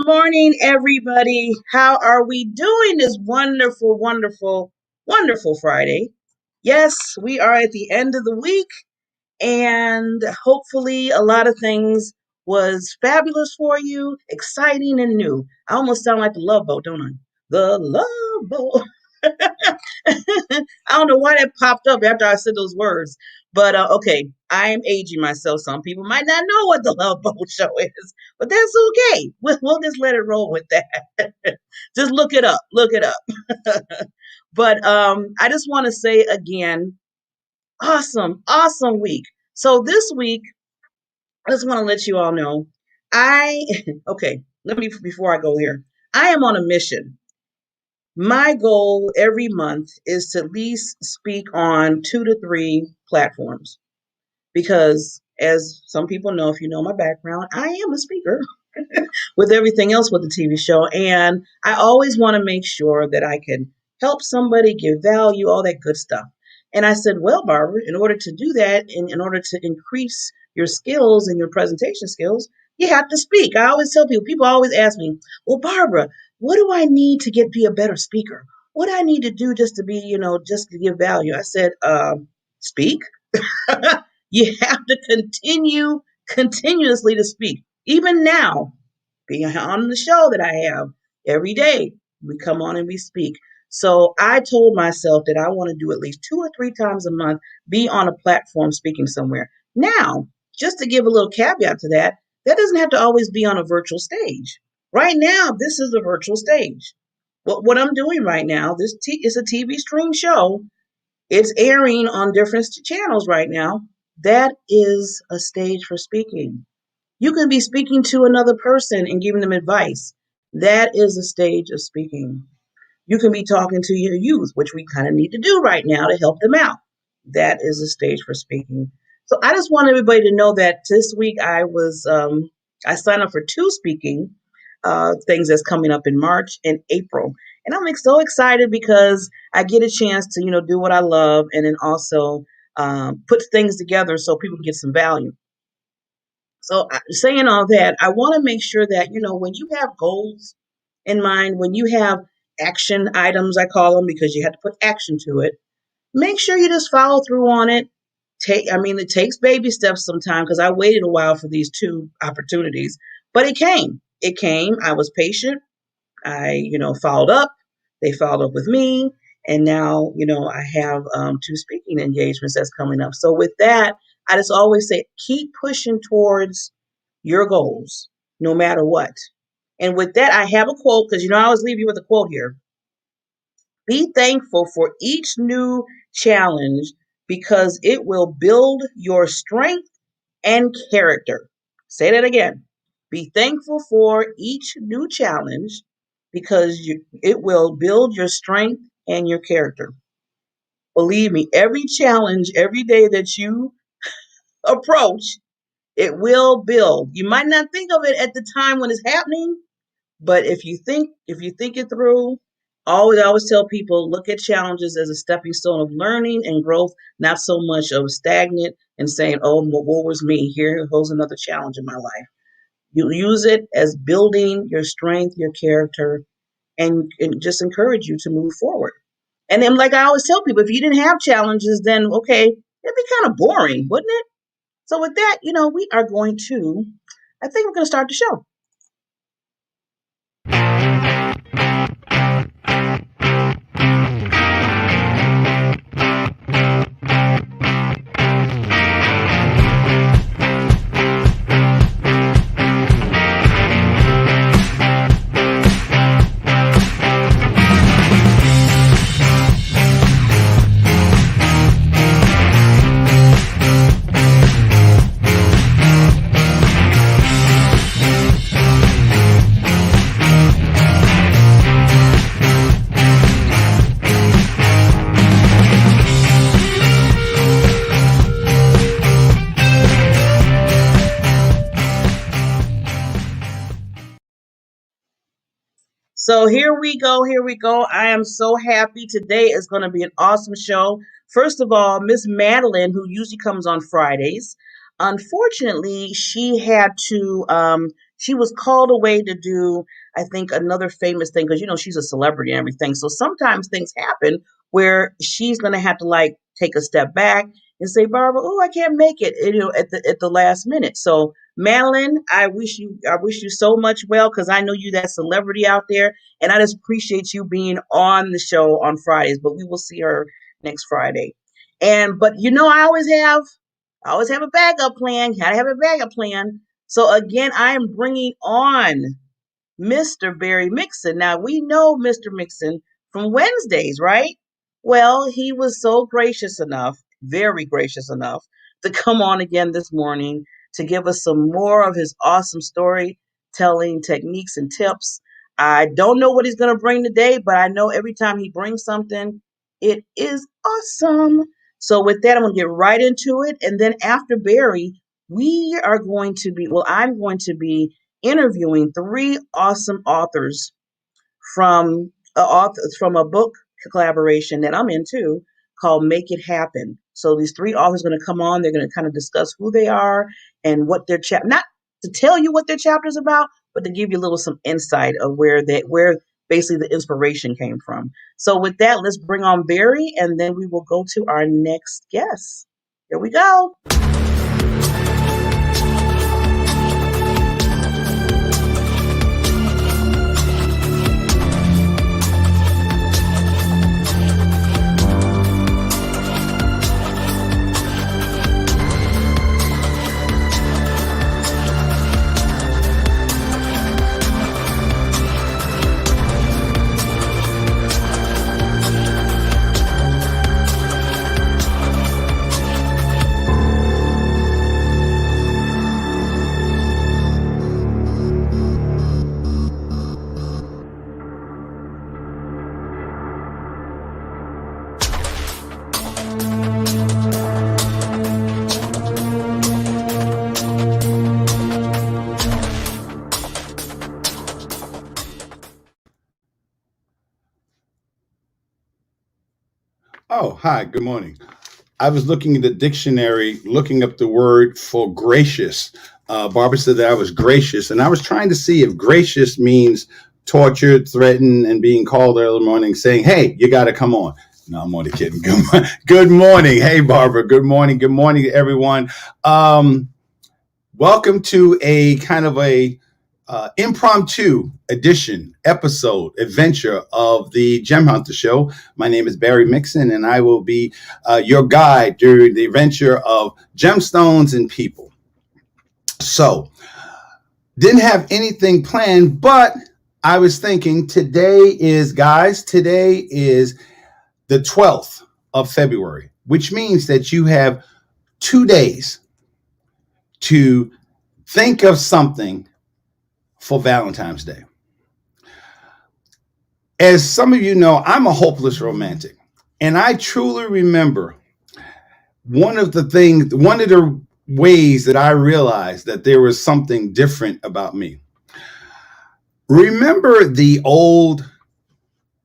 morning, everybody. How are we doing this wonderful, wonderful, wonderful Friday? Yes, we are at the end of the week, and hopefully, a lot of things was fabulous for you, exciting and new. I almost sound like the Love Boat, don't I? The Love Boat. I don't know why that popped up after I said those words, but okay, I am aging myself. Some people might not know what the Love Boat show is, but that's okay. We'll just let it roll with that. Just look it up. Look it up. But I just want to say again, awesome, awesome week. So this week, I just want to let you all know, I okay. Let me before I go here. I am on a mission. My goal every month is to at least speak on 2 to 3 platforms because, as some people know, if you know my background, I am a speaker with everything else with the TV show. And I always want to make sure that I can help somebody, give value, all that good stuff. And I said, well, Barbara, in order to do that, in order to increase your skills and your presentation skills, you have to speak. I always tell people always ask me, well, Barbara, what do I need to be a better speaker? What do I need to do just to be, just to give value? I said, speak. You have to continuously to speak. Even now, being on the show that I have every day, we come on and we speak. So I told myself that I want to do at least 2 or 3 times a month, be on a platform speaking somewhere. Now, just to give a little caveat to that, that doesn't have to always be on a virtual stage. Right now, this is a virtual stage. What I'm doing right now, this is a TV stream show. It's airing on different channels right now. That is a stage for speaking. You can be speaking to another person and giving them advice. That is a stage of speaking. You can be talking to your youth, which we kind of need to do right now to help them out. That is a stage for speaking. So I just want everybody to know that this week I signed up for 2 speaking things that's coming up in March and April, and I'm so excited because I get a chance to do what I love, and then also put things together so people can get some value. So, saying all that, I want to make sure that, when you have goals in mind, when you have action items, I call them, because you have to put action to it, make sure you just follow through on it. It takes baby steps sometimes because I waited a while for these 2 opportunities, but it came. It came. I was patient. I, followed up. They followed up with me. And now, I have 2 speaking engagements that's coming up. So with that, I just always say, keep pushing towards your goals, no matter what. And with that, I have a quote because, I always leave you with a quote here. Be thankful for each new challenge because it will build your strength and character. Say that again. Be thankful for each new challenge because it will build your strength and your character. Believe me, every challenge, every day that you approach, it will build. You might not think of it at the time when it's happening, but if you think it through, I always tell people, look at challenges as a stepping stone of learning and growth, not so much of stagnant and saying, oh, what was me? Here goes another challenge in my life. You use it as building your strength, your character, and just encourage you to move forward. And then, like I always tell people, if you didn't have challenges, then okay, it'd be kind of boring, wouldn't it? So with that, we are going to, I think we're going to start the show. So here we go. Here we go. I am so happy. Today is going to be an awesome show. First of all, Miss Madeline, who usually comes on Fridays, unfortunately, she had to she was called away to do, I think, another famous thing because she's a celebrity and everything. So sometimes things happen where she's gonna have to like take a step back and say, Barbara, oh, I can't make it, at the last minute. So Madeline, I wish you so much well because I know you that celebrity out there, and I just appreciate you being on the show on Fridays. But we will see her next Friday. And but I always have a backup plan. Gotta have a backup plan. So again, I am bringing on Mr. Barry Mixon. Now we know Mr. Mixon from Wednesdays, right? Well, he was so gracious enough, very gracious enough, to come on again this morning to give us some more of his awesome storytelling techniques and tips. I don't know what he's going to bring today, but I know every time he brings something, it is awesome. So with that, I'm going to get right into it. And then after Barry, I'm going to be interviewing three awesome authors from a book collaboration that I'm into called Make It Happen. So these three authors are going to come on. They're going to kind of discuss who they are and what their chapter, not to tell you what their chapter is about, but to give you a little some insight of where basically the inspiration came from. So with that, let's bring on Barry, and then we will go to our next guest. Here we go. Oh, hi, good morning. I was looking in the dictionary, looking up the word for gracious. Barbara said that I was gracious, and I was trying to see if gracious means tortured, threatened, and being called early in the morning saying, hey, you got to come on. No, I'm only kidding. Good morning. Hey, Barbara. Good morning. Good morning, everyone. Welcome to a kind of a impromptu edition, episode, adventure of the Gem Hunter Show. My name is Barry Mixon, and I will be your guide during the adventure of gemstones and people. So, didn't have anything planned, but I was thinking today is the 12th of February, which means that you have 2 days to think of something for Valentine's Day. As some of you know, I'm a hopeless romantic, and I truly remember one of the ways that I realized that there was something different about me. Remember the old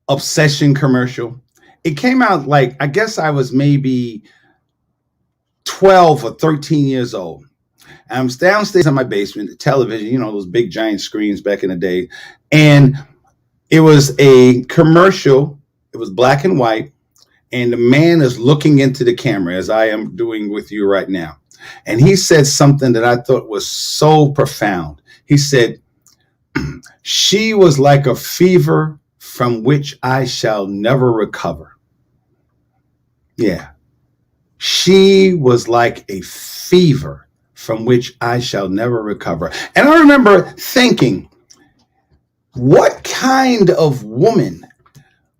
Obsession commercial? It came out I guess I was maybe 12 or 13 years old. I'm downstairs in my basement, the television, those big giant screens back in the day. And it was a commercial. It was black and white. And the man is looking into the camera as I am doing with you right now. And he said something that I thought was so profound. He said, she was like a fever from which I shall never recover. Yeah. She was like a fever from which I shall never recover. And I remember thinking, what kind of woman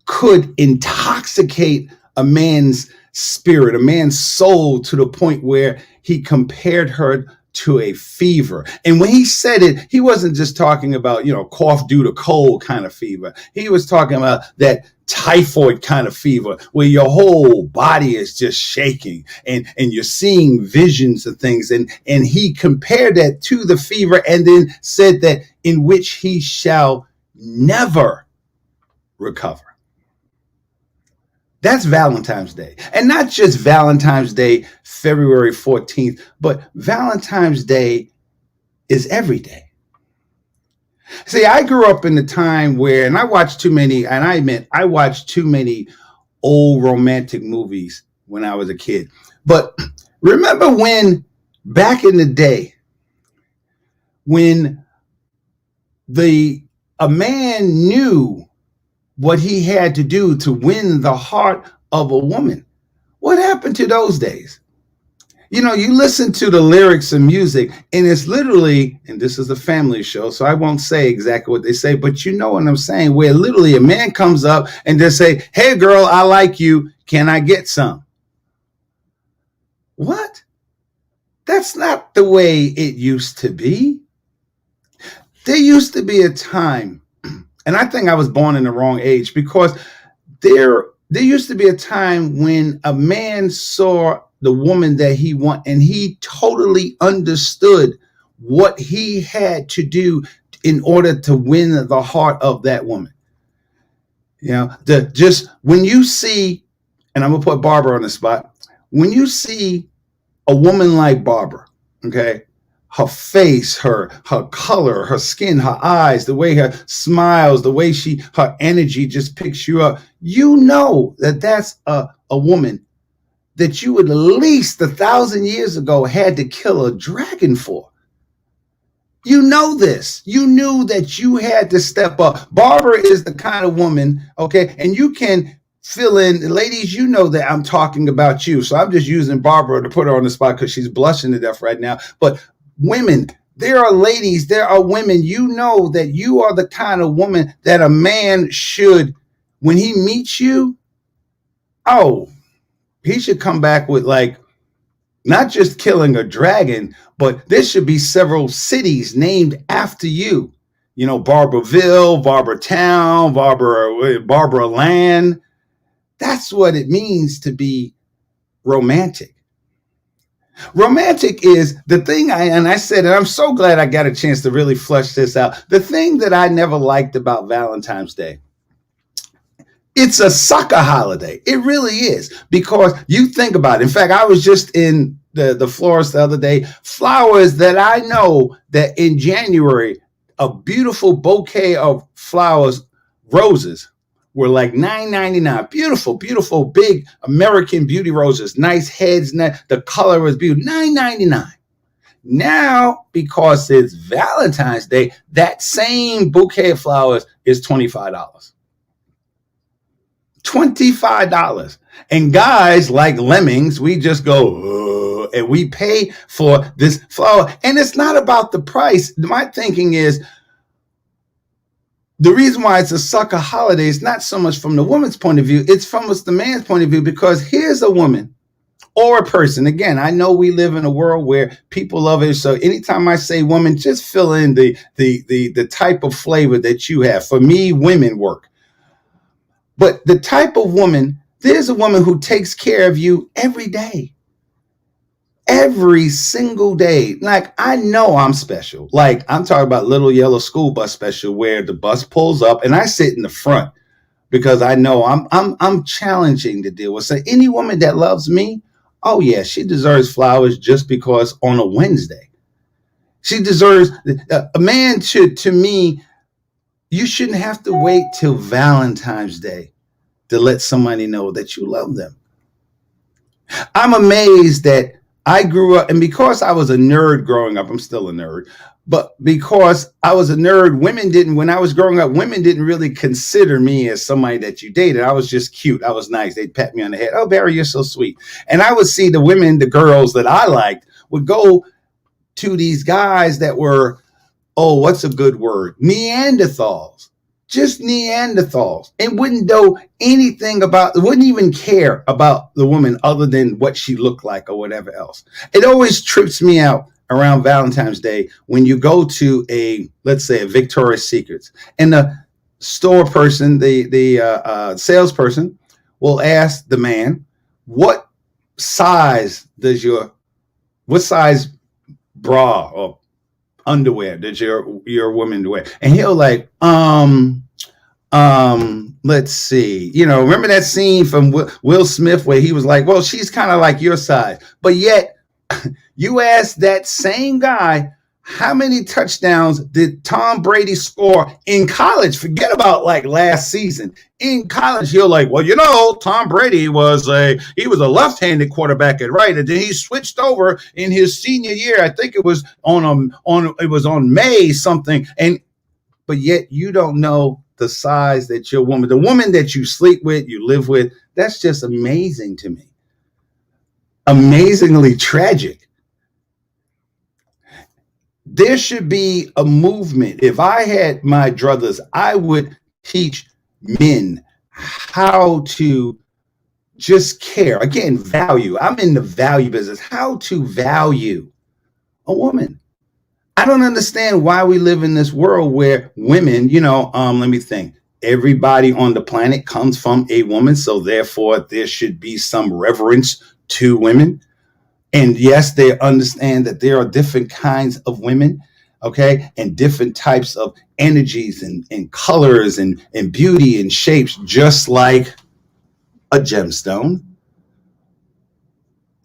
could intoxicate a man's spirit, a man's soul, to the point where he compared her to a fever? And when he said it, he wasn't just talking about, cough due to cold kind of fever. He was talking about that typhoid kind of fever where your whole body is just shaking and you're seeing visions of things. And he compared that to the fever and then said that in which he shall never recover. That's Valentine's Day. And not just Valentine's Day, February 14th, but Valentine's Day is every day. See, I grew up in the time where, and I watched too many, and I admit I watched too many old romantic movies when I was a kid. But remember when back in the day when the a man knew what he had to do to win the heart of a woman. What happened to those days? You know, you listen to the lyrics and music, and it's literally, and this is a family show, so I won't say exactly what they say, but you know what I'm saying, where literally a man comes up and just say, "Hey girl, I like you. Can I get some?" What? That's not the way it used to be. There used to be a time, and I think I was born in the wrong age because there used to be a time when a man saw the woman that he want and he totally understood what he had to do in order to win the heart of that woman. You know, the just when you see, and I'm gonna put Barbara on the spot, when you see a woman like Barbara, okay, her face, her color, her skin, her eyes, the way her smiles, the way her energy just picks you up, you know that that's a woman that you at least 1,000 years ago had to kill a dragon for. You know this. You knew that you had to step up. Barbara is the kind of woman, okay, and you can fill in, ladies, you know that I'm talking about you. So I'm just using Barbara to put her on the spot because she's blushing to death right now. But women, there are ladies, there are women, you know that you are the kind of woman that a man should, when he meets you, oh, he should come back with like, not just killing a dragon, but there should be several cities named after you. You know, Barberville, Barber Town, Barbara Land. That's what it means to be romantic. Romantic is the thing and I said, and I'm so glad I got a chance to really flesh this out. The thing that I never liked about Valentine's Day, it's a sucker holiday. It really is, because you think about it. In fact, I was just in the florist the other day. Flowers that I know that in January, a beautiful bouquet of flowers, roses, were like $9.99. Beautiful, beautiful, big American beauty roses. Nice heads. The color was beautiful. $9.99. Now, because it's Valentine's Day, that same bouquet of flowers is $25. $25. And guys, like lemmings, we just go, and we pay for this flower. And it's not about the price. My thinking is, the reason why it's a sucker holiday is not so much from the woman's point of view, it's from the man's point of view, because here's a woman or a person. Again, I know we live in a world where people love it. So anytime I say woman, just fill in the type of flavor that you have. For me, women work. But the type of woman, there's a woman who takes care of you every day. Every single day. Like, I know I'm special. Like, I'm talking about little yellow school bus special, where the bus pulls up and I sit in the front because I know I'm challenging to deal with. So any woman that loves me, oh yeah, she deserves flowers just because on a Wednesday. She deserves a man to me. You shouldn't have to wait till Valentine's Day to let somebody know that you love them. I'm amazed that I grew up, and because I was a nerd growing up, I'm still a nerd, but because I was a nerd, when I was growing up, women didn't really consider me as somebody that you dated. I was just cute. I was nice. They'd pat me on the head. Oh, Barry, you're so sweet. And I would see the women, the girls that I liked would go to these guys that were, oh, what's a good word? Neanderthals. Just Neanderthals, and wouldn't know anything wouldn't even care about the woman other than what she looked like or whatever else. It always trips me out around Valentine's Day when you go to let's say a Victoria's Secrets, and the store person, the salesperson will ask the man, what size bra or underwear that your woman wear? And he'll like, let's see, remember that scene from Will Smith where he was like, well, she's kind of like your size, but yet you ask that same guy, How many touchdowns did Tom Brady score in college? Forget about like last season. In college, you're like, well, Tom Brady was a left-handed quarterback at right, and then he switched over in his senior year. I think it was on May something, and but yet you don't know the size that the woman that you sleep with, you live with. That's just amazing to me. Amazingly tragic. There should be a movement. If I had my druthers, I would teach men how to just care. Again, value. I'm in the value business. How to value a woman. I don't understand why we live in this world where women, let me think. Everybody on the planet comes from a woman, so therefore there should be some reverence to women. And yes, they understand that there are different kinds of women, okay, and different types of energies and colors and beauty and shapes, just like a gemstone.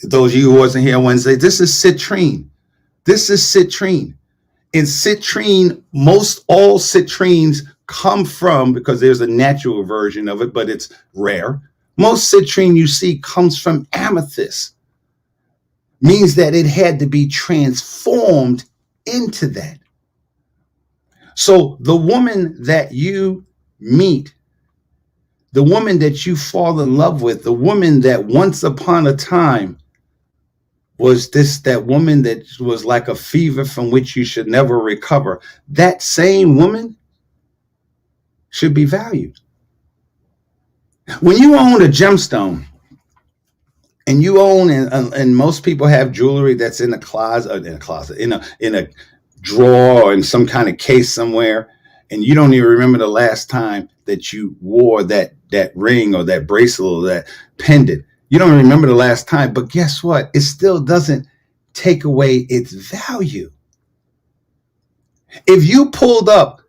Those of you who wasn't here Wednesday, this is citrine. This is citrine. In citrine, most all citrines come from, because there's a natural version of it, but it's rare. Most citrine you see comes from amethyst. Means that it had to be transformed into that. So the woman that you meet, the woman that you fall in love with, the woman that once upon a time was that woman that was like a fever from which you should never recover, that same woman should be valued. When you own a gemstone, and you own and most people have jewelry that's in a closet, in a drawer or in some kind of case somewhere, and you don't even remember the last time that you wore that ring or that bracelet or that pendant. You don't remember the last time, but guess what? It still doesn't take away its value. If you pulled up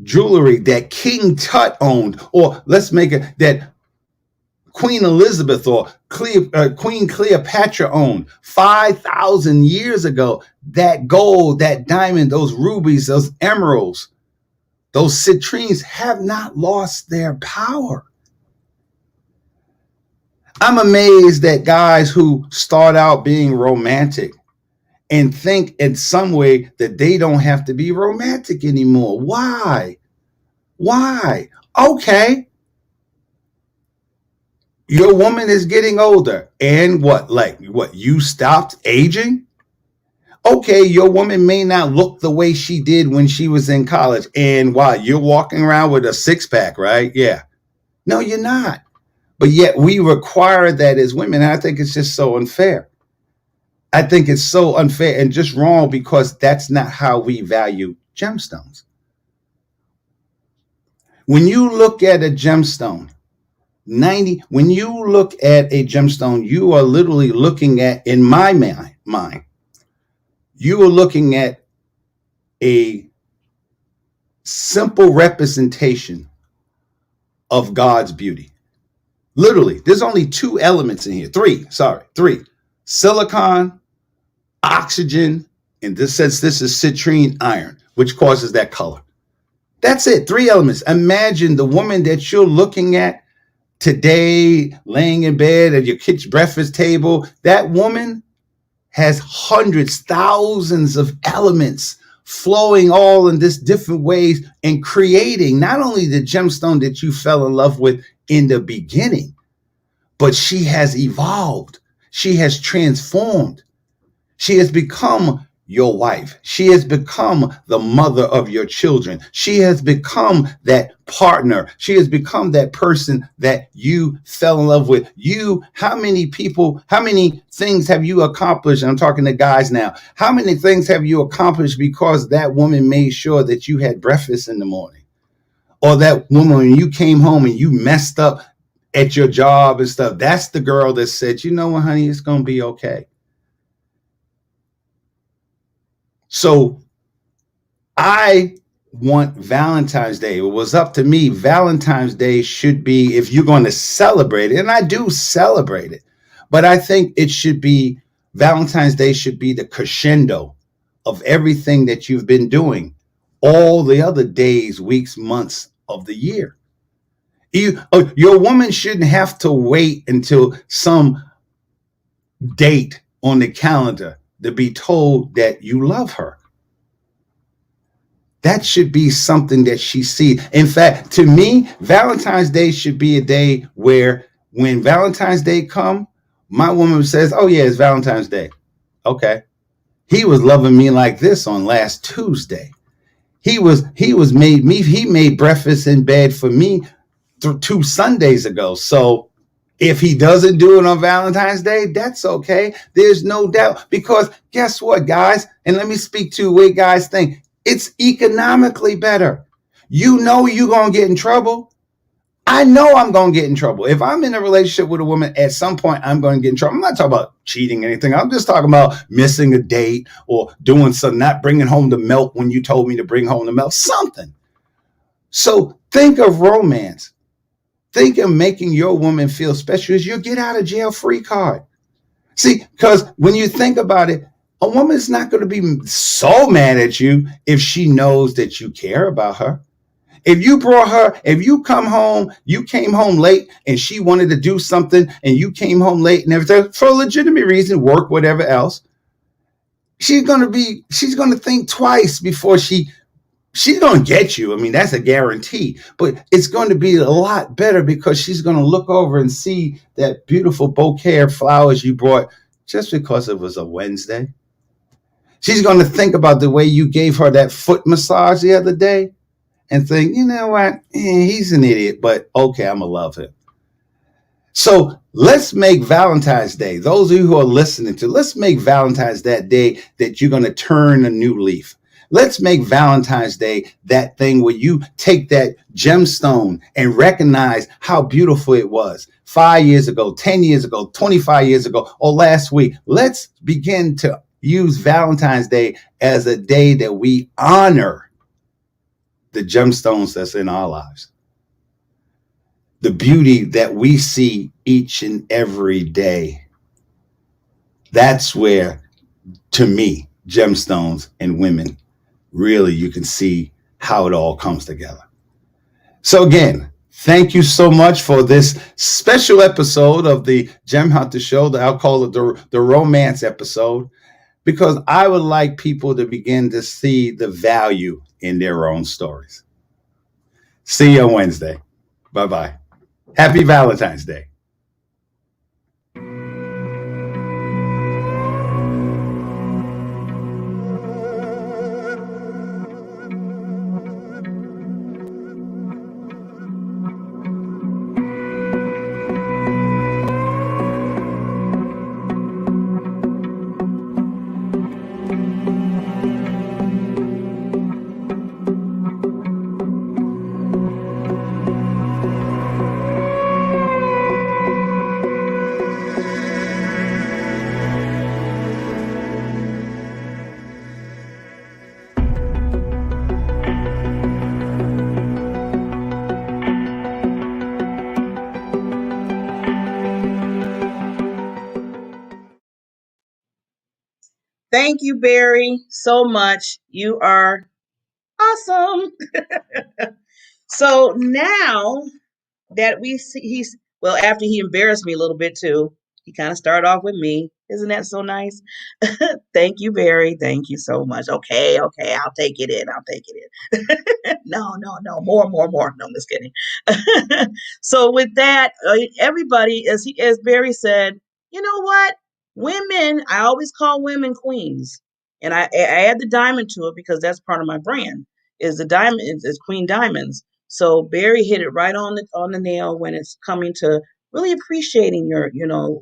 jewelry that King Tut owned, or let's make it that Queen Elizabeth or Queen Cleopatra owned 5,000 years ago, that gold, that diamond, those rubies, those emeralds, those citrines have not lost their power. I'm amazed at guys who start out being romantic and think in some way that they don't have to be romantic anymore. Why? Okay. Your woman is getting older, and what, you stopped aging? Okay, your woman may not look the way she did when she was in college, and why, you're walking around with a six-pack, right? Yeah. No, you're not. But yet we require that as women, and I think it's just so unfair. I think it's so unfair and just wrong, because that's not how we value gemstones. When you look at a gemstone, when you look at a gemstone, you are literally looking at, in my mind, you are looking at a simple representation of God's beauty. Literally, there's only two elements in here. Three. Silicon, oxygen, and this is citrine iron, which causes that color. That's it. Three elements. Imagine the woman that you're looking at today, laying in bed at your kitchen breakfast table. That woman has hundreds, thousands of elements flowing all in this different ways and creating not only the gemstone that you fell in love with in the beginning, but she has evolved. She has transformed. She has become your wife. She has become the mother of your children. She has become that partner. She has become that person that you fell in love with. How many things have you accomplished? I'm talking to guys now. How many things have you accomplished because that woman made sure that you had breakfast in the morning? Or that woman, when you came home and you messed up at your job and stuff, that's the girl that said, you know what, honey, it's going to be okay. So I want Valentine's Day. It was up to me. Valentine's Day should be, if you're going to celebrate it, and I do celebrate it, but I think it should be, Valentine's Day should be the crescendo of everything that you've been doing all the other days, weeks, months of the year. Your woman shouldn't have to wait until some date on the calendar to be told that you love her. That should be something that she sees. In fact, to me, Valentine's Day should be a day where when Valentine's Day come, my woman says, "Oh yeah, it's Valentine's Day." Okay. He was loving me like this on last Tuesday. He made breakfast in bed for me 2 Sundays ago. So if he doesn't do it on Valentine's Day, that's okay. There's no doubt, because guess what, guys? And let me speak to the way guys think. It's economically better. You know you're going to get in trouble. I know I'm going to get in trouble. If I'm in a relationship with a woman, at some point I'm going to get in trouble. I'm not talking about cheating or anything. I'm just talking about missing a date or doing something, not bringing home the milk when you told me to bring home the milk, something. So think of romance. Think of making your woman feel special as your get out of jail free card. See, because when you think about it, a woman's not going to be so mad at you if she knows that you care about her. If you come home, you came home late and she wanted to do something and you came home late and everything for a legitimate reason, work, whatever else, she's going to think twice before she's going to get you. I mean, that's a guarantee, but it's going to be a lot better because she's going to look over and see that beautiful bouquet of flowers you brought just because it was a Wednesday. She's going to think about the way you gave her that foot massage the other day and think, you know what? He's an idiot, but okay, I'm going to love him. So let's make Valentine's Day, those of you who are listening to, let's make Valentine's that day that you're going to turn a new leaf. Let's make Valentine's Day that thing where you take that gemstone and recognize how beautiful it was 5 years ago, 10 years ago, 25 years ago, or last week. Let's begin to use Valentine's Day as a day that we honor the gemstones that's in our lives, the beauty that we see each and every day. That's where, to me, gemstones and women, really you can see how it all comes together. So again, thank you so much for this special episode of the Gem Hunter Show. I'll call it the romance episode, because I would like people to begin to see the value in their own stories. See you on Wednesday. Bye-bye. Happy Valentine's Day. Thank you, Barry, so much. You are awesome. So now that we see he's well, after he embarrassed me a little bit too, he kind of started off with me. Isn't that so nice? Thank you, Barry. Thank you so much. Okay, okay, I'll take it in. I'll take it in. No, no, no, more, more, more. No, I'm just kidding. So with that, everybody, as Barry said, you know what? Women, I always call women queens, and I add the diamond to it because that's part of my brand. Is the diamond is Queen Diamonds. So Barry hit it right on the nail when it's coming to really appreciating your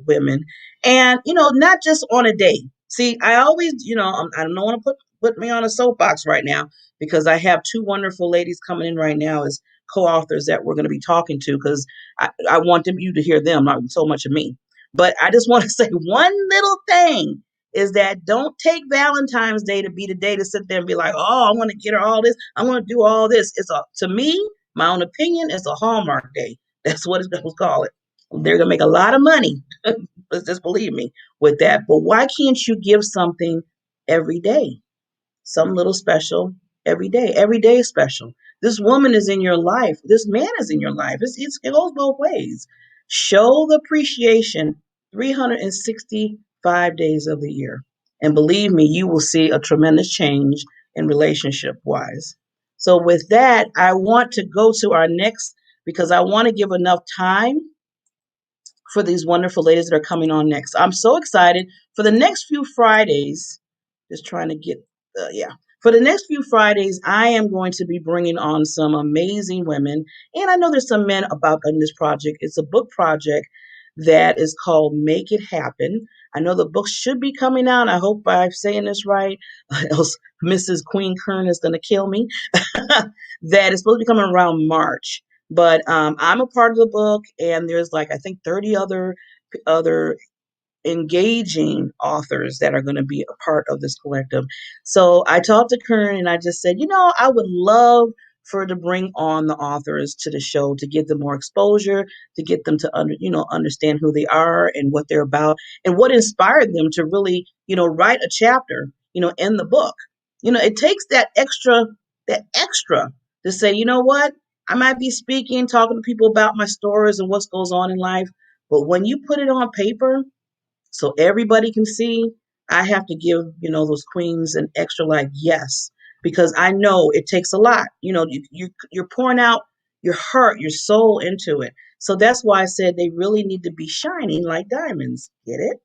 women, and not just on a date. See, I always I don't want to put me on a soapbox right now because I have two wonderful ladies coming in right now as co-authors that we're going to be talking to, because I want you to hear them, not so much of me. But I just want to say one little thing is that don't take Valentine's Day to be the day to sit there and be like, oh, I want to get her all this. I want to do all this. To me, my own opinion, it's a Hallmark Day. That's what it's going to call it. They're going to make a lot of money. Just believe me with that. But why can't you give something every day? some little special every day. Every day is special. This woman is in your life. This man is in your life. It goes both ways. Show the appreciation 365 days of the year. And believe me, you will see a tremendous change in relationship wise. So, with that, I want to go to our next because I want to give enough time for these wonderful ladies that are coming on next. I'm so excited for the next few Fridays. Just trying to get, yeah. For the next few Fridays, I am going to be bringing on some amazing women. And I know there's some men about in this project. It's a book project that is called Make It Happen. I know the book should be coming out. I hope I'm saying this right. Else Mrs. Queen Kern is going to kill me. That is supposed to be coming around March. But I'm a part of the book, and there's like I think 30 other engaging authors that are going to be a part of this collective. So I talked to Kern and I just said, I would love for her to bring on the authors to the show to give them more exposure, to get them to understand who they are and what they're about and what inspired them to really, write a chapter, in the book. It takes that extra to say, you know what? I might be speaking, talking to people about my stories and what goes on in life, but when you put it on paper, so everybody can see, I have to give those queens an extra like yes, because I know it takes a lot. You're pouring out your heart, your soul into it. So that's why I said they really need to be shining like diamonds. Get it?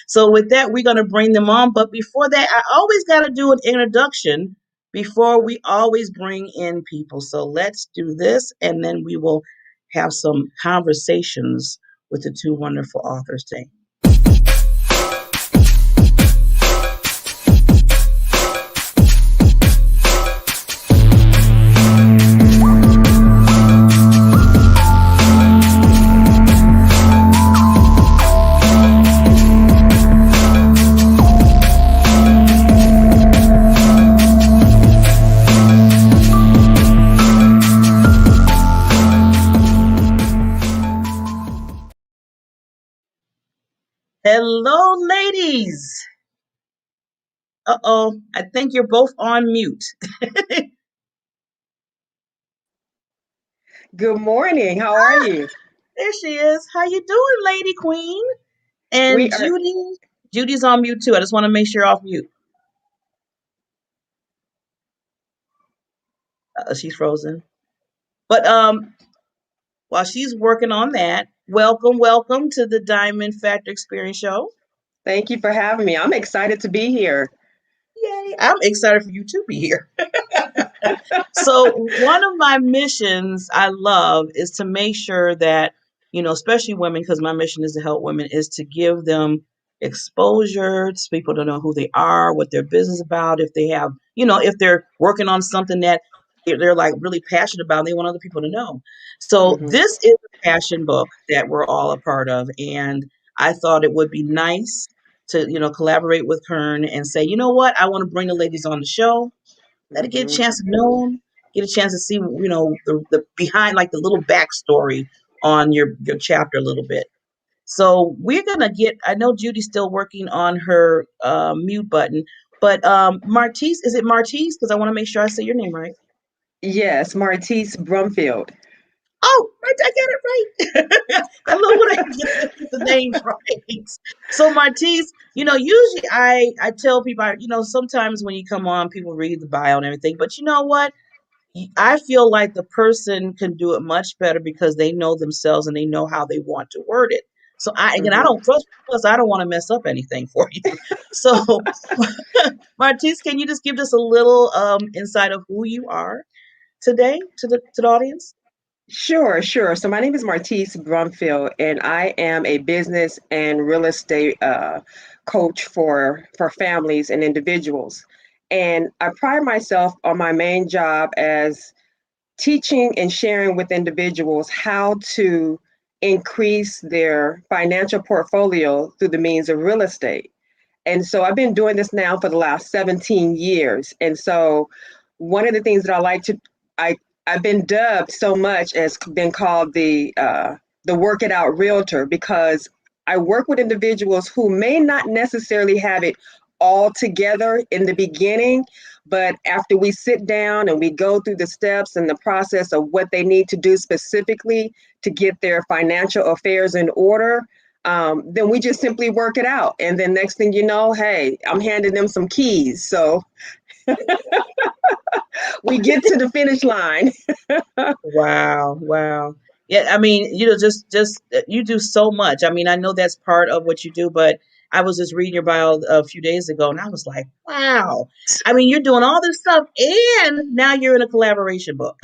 So with that, we're gonna bring them on. But before that, I always got to do an introduction before we always bring in people. So let's do this, and then we will have some conversations with the two wonderful authors today. Hello, ladies. Uh-oh, I think you're both on mute. Good morning. How are Ah, you? there she is. How you doing, Lady Queen? And We are, Judy's on mute too. I just want to make sure off mute. She's frozen. But while she's working on that, welcome to the Diamond Factor Experience Show. Thank you for having me. I'm excited to be here. Yay! I'm excited for you to be here. So one of my missions I love is to make sure that, especially women, because my mission is to help women, is to give them exposure to people to know who they are, what their business about, if they have, if they're working on something that they're like really passionate about, they want other people to know. So Hmm. this is a passion book that we're all a part of. And I thought it would be nice to, collaborate with Kern and say, you know what, I want to bring the ladies on the show, let it get a Hmm. chance to know them, get a chance to see, the behind, like the little backstory on your chapter a little bit. So we're gonna get. I know Judy's still working on her mute button, but Martise, is it Martise? Because I want to make sure I say your name right. Yes, Martise Brumfield. Oh, right, I got it right. I love when I get the names right. So Martise, usually I tell people, sometimes when you come on, people read the bio and everything, but you know what? I feel like the person can do it much better because they know themselves and they know how they want to word it. So I Hmm. don't plus I don't want to mess up anything for you. So Martise, can you just give us a little insight of who you are today to the audience? Sure, sure. So my name is Martise Brumfield, and I am a business and real estate coach for families and individuals. And I pride myself on my main job as teaching and sharing with individuals how to increase their financial portfolio through the means of real estate. And so I've been doing this now for the last 17 years. And so one of the things that I I've been dubbed so much as been called the work it out realtor because I work with individuals who may not necessarily have it all together in the beginning. But after we sit down and we go through the steps and the process of what they need to do specifically to get their financial affairs in order, then we just simply work it out. And then next thing you know, hey, I'm handing them some keys. So we get to the finish line. Wow, wow. Yeah, I mean, just you do so much. I mean, I know that's part of what you do, but I was just reading your bio a few days ago, and I was like, wow. I mean, you're doing all this stuff, and now you're in a collaboration book.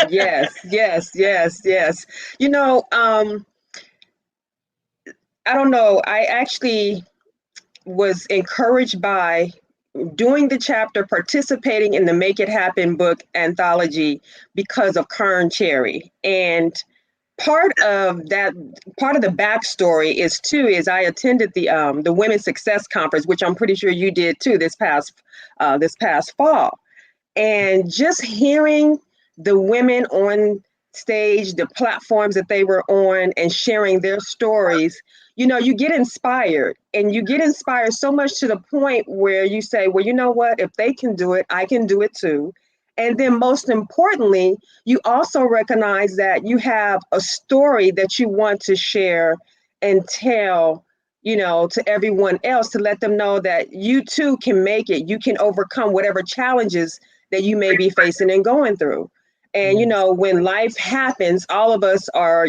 Yes, yes, yes, yes. You know, I don't know. I actually was encouraged by doing the chapter, participating in the Make It Happen book anthology because of Kern Cherry. And part of that, part of the backstory is I attended the Women's Success Conference, which I'm pretty sure you did too this past fall. And just hearing the women on stage, the platforms that they were on, and sharing their stories, you get inspired, and you get inspired so much to the point where you say, well, you know what, if they can do it, I can do it too. And then most importantly, you also recognize that you have a story that you want to share and tell, to everyone else, to let them know that you too can make it. You can overcome whatever challenges that you may be facing and going through. And Yes, when life happens, all of us are,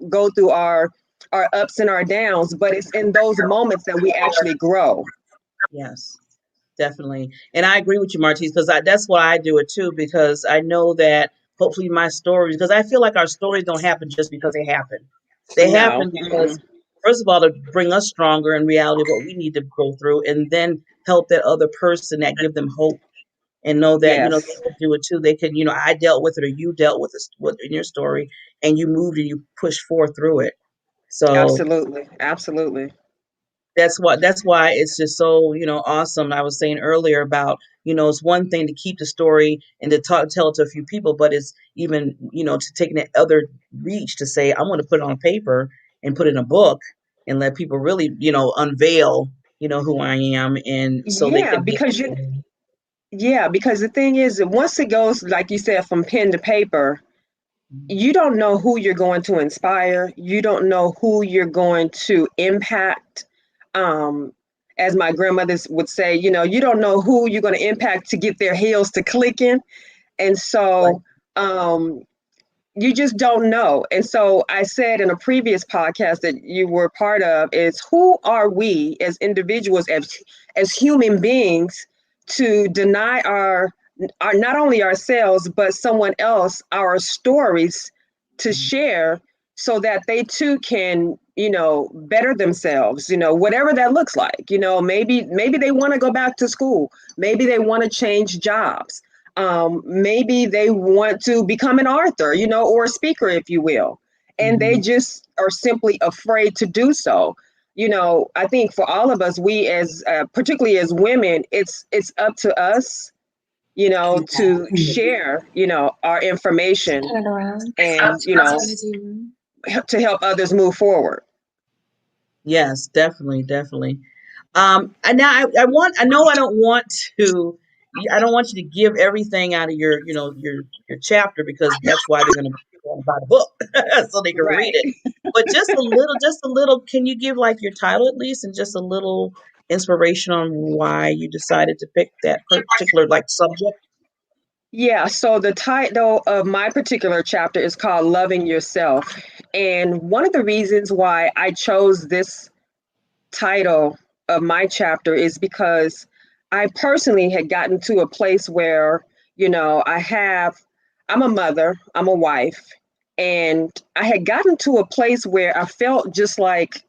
go through our ups and our downs, but it's in those moments that we actually grow. yes. Definitely. And I agree with you, Martise, because that's why I do it too, because I know that hopefully my stories, because I feel like our stories don't happen just because they happen. They No. happen because, Mm-mm. first of all, to bring us stronger in reality of what we need to go through, and then help that other person, that give them hope and know that, they Yes. can do it too. They can, I dealt with it, or you dealt with it in your story, and you moved and you pushed forth through it. So Absolutely. Absolutely. that's why it's just so awesome. I was saying earlier about it's one thing to keep the story and to tell it to a few people, but it's even to take that other reach to say I'm going to put it on paper and put it in a book and let people really unveil who I am, and so they Yeah, can get because the thing is that once it goes, like you said, from pen to paper, you don't know who you're going to inspire. You don't know who you're going to impact. Um, as my grandmothers would say, you don't know who you're going to impact to get their heels to clicking. And right. so um, you just don't know. And so I said in a previous podcast that you were part of is, who are we as individuals, as human beings, to deny our not only ourselves but someone else our stories to share, so that they too can better themselves, whatever that looks like. Maybe they want to go back to school, maybe they want to change jobs, maybe they want to become an author, or a speaker, if you will, and they Mhm. just are simply afraid to do so. I think for all of us, we as particularly as women, it's up to us, to share, our information, Turn it around. and to help others move forward. Yes, definitely, definitely. And now I know I don't want to, I don't want you to give everything out of your chapter, because that's why they're going to buy the book so they can read Right. it. But just a little. Can you give like your title at least, and just a little inspiration on why you decided to pick that particular like subject? Yeah, so the title of my particular chapter is called Loving Yourself. And one of the reasons why I chose this title of my chapter is because I personally had gotten to a place where, I'm a mother, I'm a wife, and I had gotten to a place where I felt just like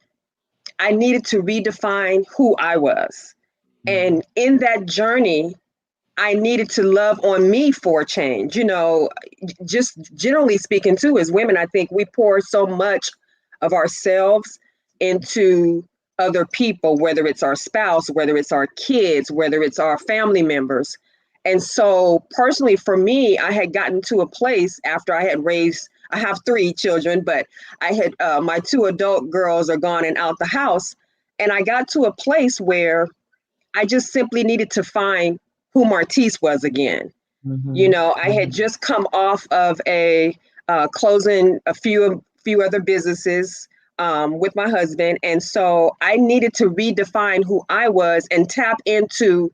I needed to redefine who I was. And in that journey, I needed to love on me for a change. Just generally speaking, too, as women, I think we pour so much of ourselves into other people, whether it's our spouse, whether it's our kids, whether it's our family members. And so, personally, for me, I had gotten to a place after I had raised, I have three children, but I had my two adult girls are gone and out the house. And I got to a place where I just simply needed to find who Martise was again. You Mm-hmm. know, I had just come off of a closing a few other businesses with my husband, and so I needed to redefine who I was and tap into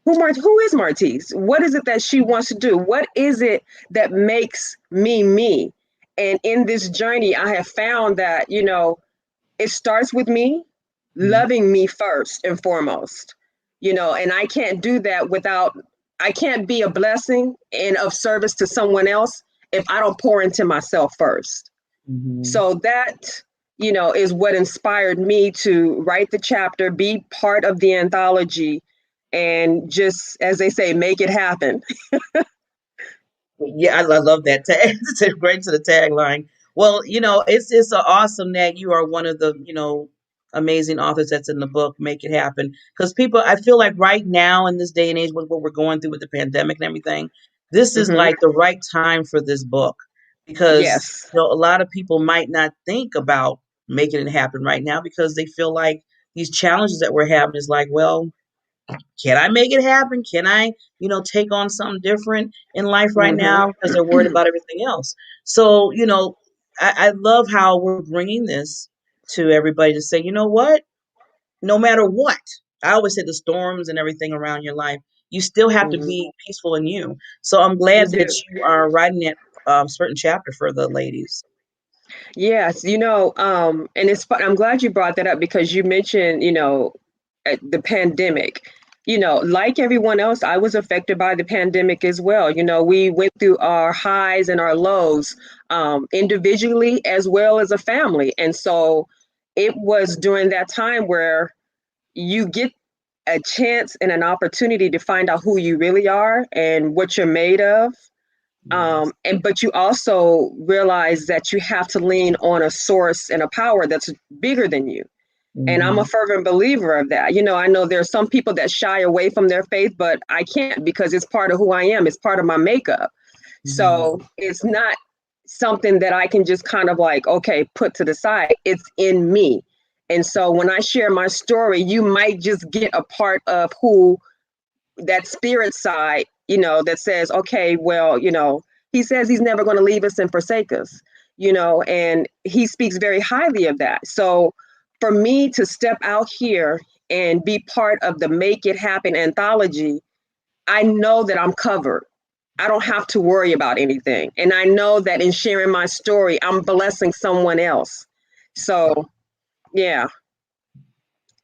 who is Martise? What is it that she wants to do? What is it that makes me me? And in this journey, I have found that, you know, it starts with me loving me first and foremost, you know, and I can't do that without, I can't be a blessing and of service to someone else if I don't pour into myself first. Mm-hmm. So that, you know, is what inspired me to write the chapter, be part of the anthology, and just, as they say, make it happen. Yeah, I love that tag. It's great to the tagline. Well, it's awesome that you are one of the amazing authors that's in the book. Make it happen, because people, I feel like right now in this day and age with what we're going through with the pandemic and everything, this is Hmm. like the right time for this book, because Yes. a lot of people might not think about making it happen right now because they feel like these challenges that we're having is like, well, can I make it happen? Can I, take on something different in life right Hmm. now? Because they're worried about everything else. So, I love how we're bringing this to everybody to say, you know what? No matter what, I always say the storms and everything around your life, you still have to Hmm. be peaceful in you. So I'm You glad that do. you are writing that certain chapter for the ladies. Yes, you know, and it's fun. I'm glad you brought that up because you mentioned, you know, the pandemic. You know, like everyone else, I was affected by the pandemic as well. You know, we went through our highs and our lows, individually as well as a family. And so it was during that time where you get a chance and an opportunity to find out who you really are and what you're made of. Yes. And but you also realize that you have to lean on a source and a power that's bigger than you. And I'm a Hmm. fervent believer of that. You know, I know there are some people that shy away from their faith, but I can't because it's part of who I am. It's part of my makeup. Hmm. So it's not something that I can just kind of like, okay, put to the side. It's in me. And so when I share my story, you might just get a part of who that spirit side, you know, that says, okay, well, you know, he says he's never going to leave us and forsake us, you know, and he speaks very highly of that. So for me to step out here and be part of the Make It Happen anthology, I know that I'm covered. I don't have to worry about anything. And I know that in sharing my story, I'm blessing someone else. So, yeah.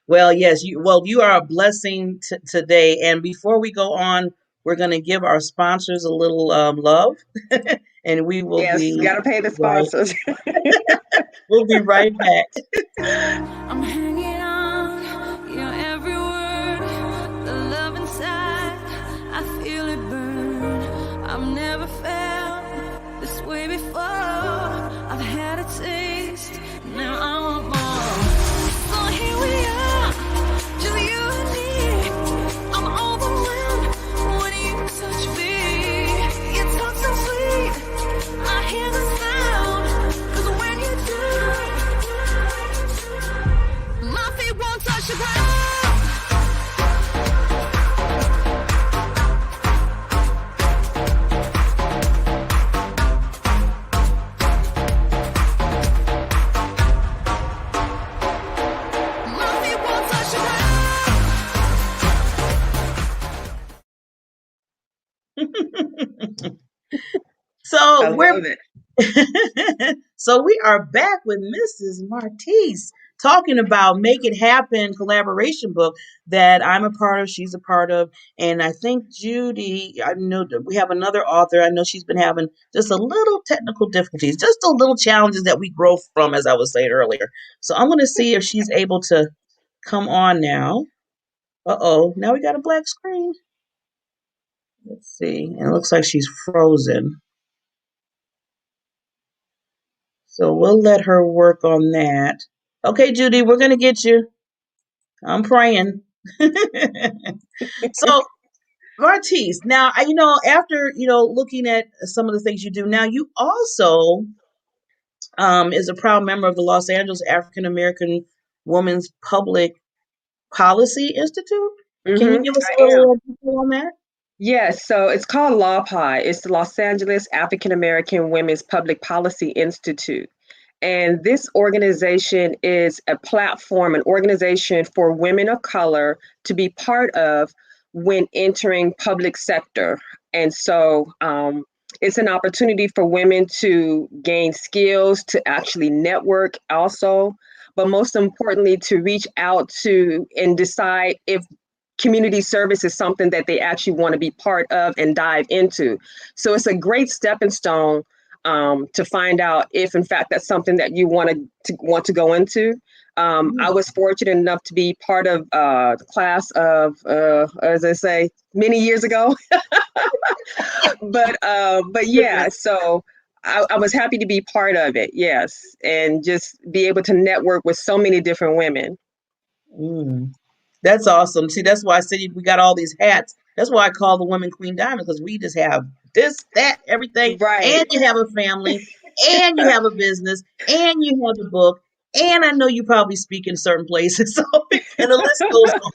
Well, yes, you are a blessing today. And before we go on, we're going to give our sponsors a little love, and we will Yes, be got to pay the right. sponsors. We'll be right back. I'm hanging on your every word. The love inside, I feel it burn. I've never felt this way before. I've had a taste, now I want more. So here we are, just you and me. I'm overwhelmed when you touch me. You talk so sweet, I hear the sound. 'Cause when you do, my feet won't touch the ground. My feet won't touch the ground. So I we're love it. so we are back with Mrs. Martise talking about Make It Happen collaboration book that I'm a part of, she's a part of, and I think Judy, I know that we have another author. I know she's been having just a little technical difficulties, just a little challenges that we grow from, as I was saying earlier. So I'm going to see if she's able to come on now. Uh-oh, now we got a black screen. Let's see. And it looks like she's frozen. So we'll let her work on that. Okay, Judy, we're going to get you. I'm praying. So, Martise, now, after, looking at some of the things you do, now you also is a proud member of the Los Angeles African American Women's Public Policy Institute. Can you give us I a am. little detail on that? Yes, so it's called LAWPI. It's the Los Angeles African American Women's Public Policy Institute. And this organization is a platform, an organization for women of color to be part of when entering public sector. And so it's an opportunity for women to gain skills, to actually network also, but most importantly, to reach out to and decide if community service is something that they actually want to be part of and dive into. So it's a great stepping stone to find out if, in fact, that's something that you want to go into. I was fortunate enough to be part of the class of, as I say, many years ago. But yeah, so I was happy to be part of it. Yes, and just be able to network with so many different women. Mm. That's awesome. See, that's why I said we got all these hats. That's why I call the women Queen Diamond, because we just have this, that, everything, and Right. you have a family, and you have a business, and you have a book, and I know you probably speak in certain places. So, and the list goes on.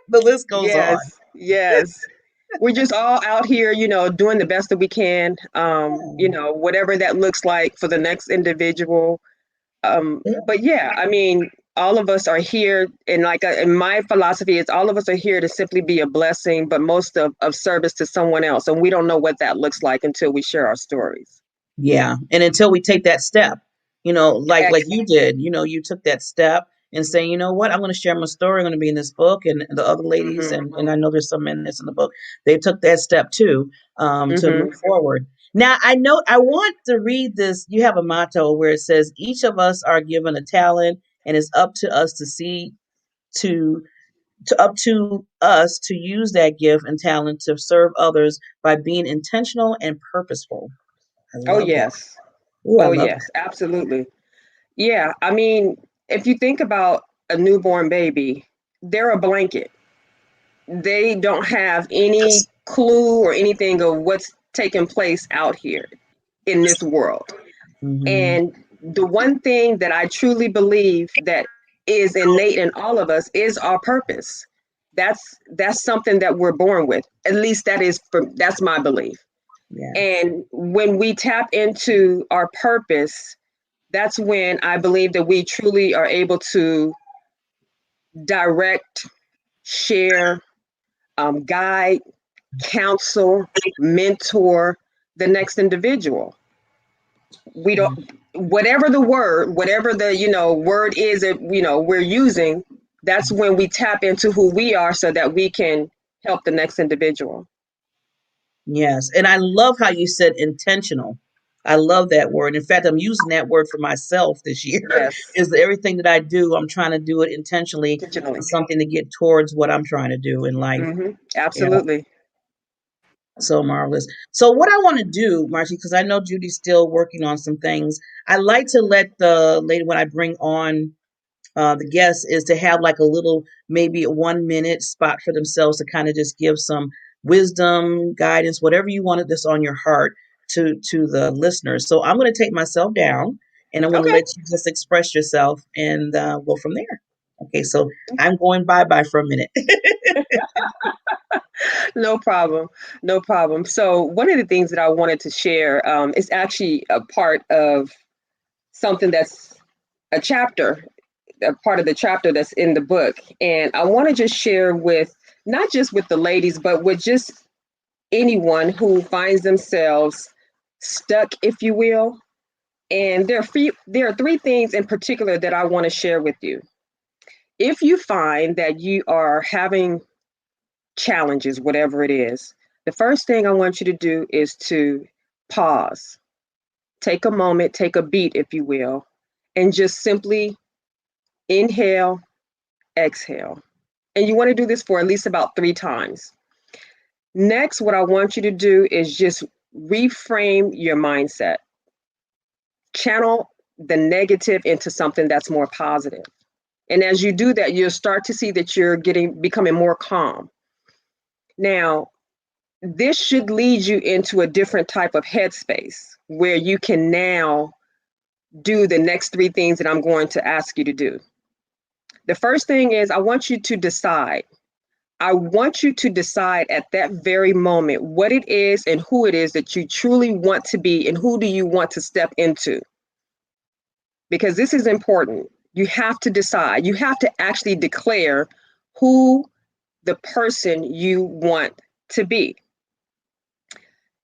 The list goes on. Yes, yes. We're just all out here, doing the best that we can, whatever that looks like for the next individual. Yeah. But yeah, I mean, all of us are here, and and my philosophy is all of us are here to simply be a blessing, but most of service to someone else. And we don't know what that looks like until we share our stories. Yeah. And until we take that step, like Ex- you did, you took that step and saying, you know what, I'm going to share my story. I'm going to be in this book. And the other ladies, mhm, and I know there's some in this in the book, they took that step too, to mhm. move forward. Now, I want to read this. You have a motto where it says, each of us are given a talent, and it's up to us to see to up to us to use that gift and talent to serve others by being intentional and purposeful. I Oh love that. yes, Oh, I oh love yes, absolutely. Yeah, I mean, if you think about a newborn baby, they're a blanket. They don't have any clue or anything of what's taking place out here in this world. that. And the one thing that I truly believe that is innate in all of us is our purpose. That's something that we're born with. At least that's my belief. Yes. And when we tap into our purpose, that's when I believe that we truly are able to direct, share, guide, counsel, mentor the next individual. We don't, whatever the word is that we're using, that's when we tap into who we are so that we can help the next individual. Yes. And I love how you said intentional. I love that word. In fact, I'm using that word for myself this year. Yes, Is that everything that I do, I'm trying to do it intentionally, intentionally. something to get towards what I'm trying to do in life. Yeah. Absolutely. So marvelous. So what I want to do, Marcy, because I know Judy's still working on some things, I like to let the lady, when I bring on the guests, is to have like a little, maybe a 1 minute spot for themselves to kind of just give some wisdom, guidance, whatever you wanted that's on your heart to the listeners. So I'm going to take myself down, and I'm going to Okay. let you just express yourself, and go from there. Okay, so I'm going bye bye for a minute. No problem. No problem. So one of the things that I wanted to share is actually a part of something that's a chapter, a part of the chapter that's in the book. And I want to just share with not just with the ladies, but with just anyone who finds themselves stuck, if you will. And there are three things in particular that I want to share with you. If you find that you are having challenges, whatever it is, the first thing I want you to do is to pause, take a moment, take a beat, if you will, and just simply inhale, exhale. And you want to do this for at least about 3 times. Next, what I want you to do is just reframe your mindset, channel the negative into something that's more positive. And as you do that, you'll start to see that you're becoming more calm. Now, this should lead you into a different type of headspace where you can now do the next 3 things that I'm going to ask you to do. The first thing is I want you to decide. I want you to decide at that very moment what it is and who it is that you truly want to be and who do you want to step into. Because this is important. You have to decide. You have to actually declare who the person you want to be.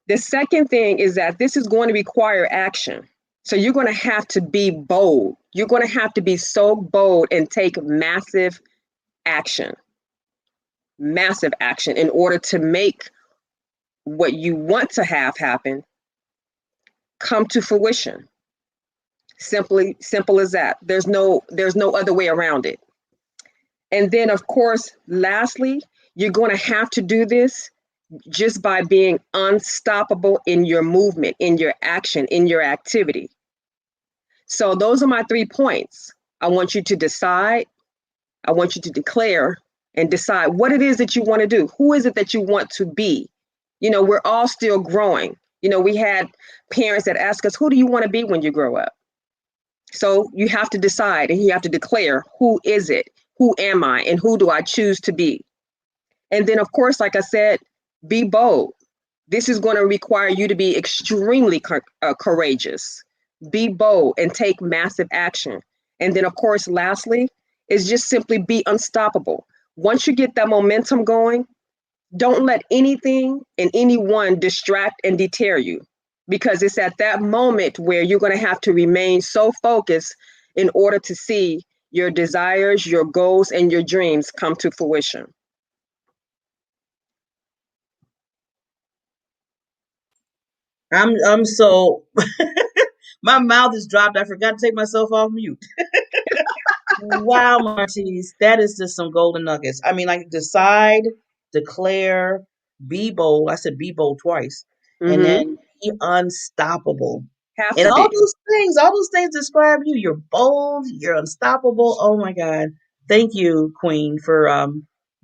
The second thing is that this is going to require action. So you're going to have to be bold. You're going to have to be so bold and take massive action in order to make what you want to have happen come to fruition. Simple as that. There's no other way around it. And then of course, lastly, you're going to have to do this just by being unstoppable in your movement, in your action, in your activity. So those are my 3 points. I want you to decide, I want you to declare and decide what it is that you want to do. Who is it that you want to be? We're all still growing. We had parents that ask us, who do you want to be when you grow up? So you have to decide and you have to declare, who is it? Who am I? And who do I choose to be? And then, of course, like I said, be bold. This is going to require you to be extremely courageous. Be bold and take massive action. And then, of course, lastly, is just simply be unstoppable. Once you get that momentum going, don't let anything and anyone distract and deter you, because it's at that moment where you're going to have to remain so focused in order to see your desires, your goals, and your dreams come to fruition. I'm so my mouth is dropped. I forgot to take myself off mute. Wow, Martise, that is just some golden nuggets. I mean, like decide, declare, be bold. I said be bold twice, and Mm-hmm. then be unstoppable. Have And to be. all those things describe you. You're bold. You're unstoppable. Oh my God! Thank you, Queen, for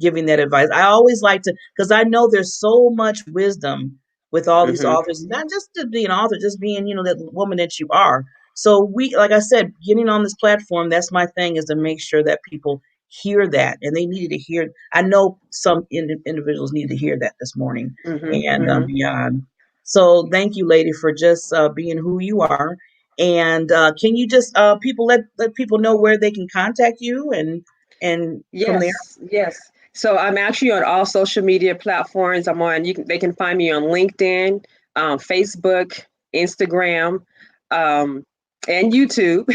giving that advice. I always like to, because I know there's so much wisdom with all these Mm-hmm. authors. Not just to be an author, just being that woman that you are. So we, like I said, getting on this platform, that's my thing, is to make sure that people hear that, and they needed to hear. I know some individuals needed to hear that this morning Mm-hmm. and Mm-hmm. beyond. So thank you, lady, for just being who you are. And can you just people let people know where they can contact you and from there? Yes, yes. So I'm actually on all social media platforms. I'm on. They can find me on LinkedIn, Facebook, Instagram, um, and YouTube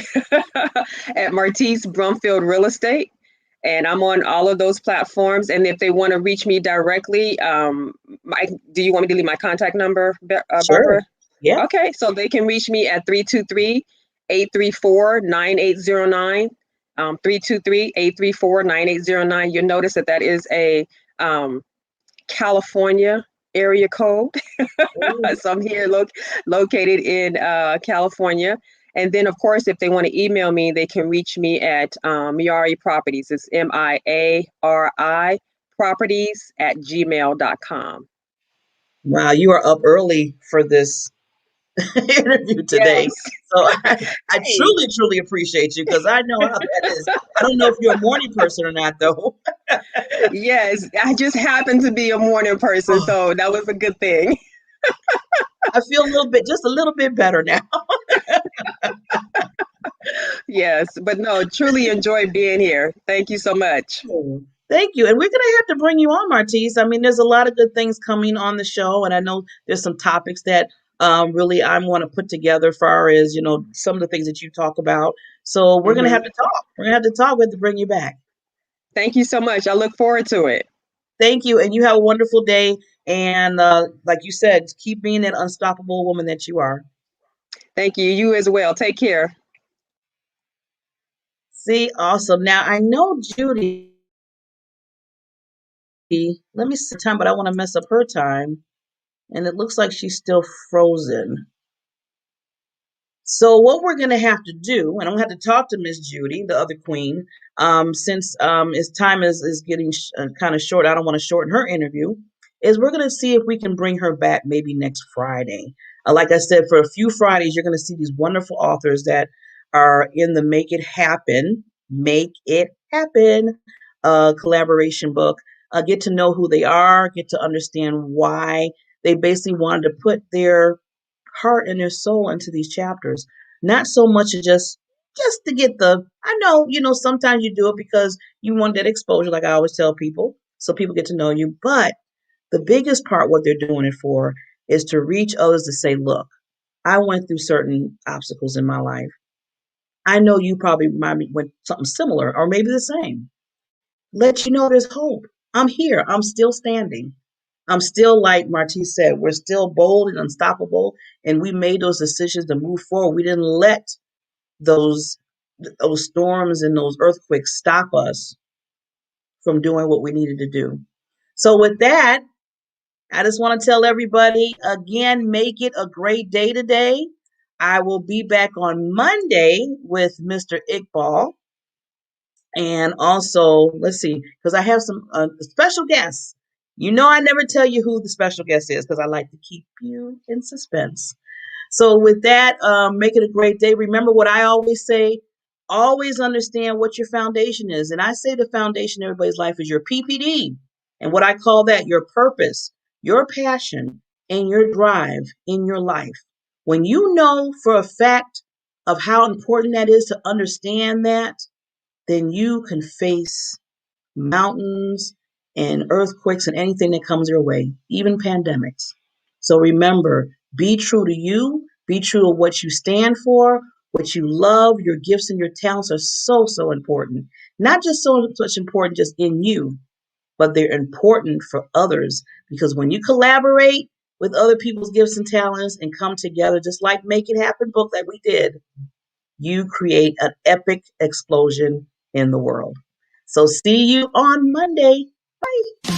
at Martise Brumfield Real Estate. And I'm on all of those platforms. And if they want to reach me directly, do you want me to leave my contact number, Sure. Barbara? Yeah. Okay, so they can reach me at 323-834-9809. 323-834-9809. You'll notice that is a um, California area code. Ooh. So I'm here located in California. And then, of course, if they want to email me, they can reach me at Miari Properties. It's MIARI properties at gmail.com. Wow, you are up early for this interview today. Yes. So I Hey, truly, truly appreciate you because I know how that is. I don't know if you're a morning person or not, though. yes, I just happen to be a morning person, Oh, so that was a good thing. I feel a little bit, just a little bit better now. Yes, but no, truly enjoy being here. Thank you so much. Oh, thank you. And we're going to have to bring you on, Martise. I mean, there's a lot of good things coming on the show, and I know there's some topics that really I want to put together as far as, some of the things that you talk about. So we're going to have Hmm. to talk. We're going to have to talk. We have to bring you back. Thank you so much. I look forward to it. Thank you. And you have a wonderful day. And like you said, keep being that unstoppable woman that you are. Thank you. You as well. Take care. See, awesome. Now, I know Judy, let me see time, but I want to mess up her time. And it looks like she's still frozen. So what we're going to have to do, and I'm going to have to talk to Miss Judy, the other queen, since his time is getting kind of short. I don't want to shorten her interview. Is we're going to see if we can bring her back maybe next Friday. Like I said, for a few Fridays, you're going to see these wonderful authors that are in the Make It Happen. Make It Happen, a collaboration book. Get to know who they are, get to understand why they basically wanted to put their heart and their soul into these chapters. Not so much as just to get the, I know, sometimes you do it because you want that exposure, like I always tell people, so people get to know you. But the biggest part, what they're doing it for, is to reach others to say, look, I went through certain obstacles in my life. I know you probably might went something similar or maybe the same. Let you know there's hope. I'm here. I'm still standing. I'm still, like Martise said, we're still bold and unstoppable. And we made those decisions to move forward. We didn't let those those storms and those earthquakes stop us from doing what we needed to do. So with that, I just want to tell everybody again, make it a great day today. I will be back on Monday with Mr. Iqbal. And also, let's see, because I have some special guests. I never tell you who the special guest is because I like to keep you in suspense. So, with that, make it a great day. Remember what I always say, always understand what your foundation is. And I say the foundation of everybody's life is your PPD. And what I call that, your purpose, your passion, and your drive in your life. When you know for a fact of how important that is to understand that, then you can face mountains and earthquakes and anything that comes your way, even pandemics. So remember, be true to you, be true to what you stand for, what you love. Your gifts and your talents are so, so important. Not just so much important just in you, but they're important for others because when you collaborate with other people's gifts and talents and come together, just like Make It Happen book that we did, you create an epic explosion in the world. So see you on Monday. Bye.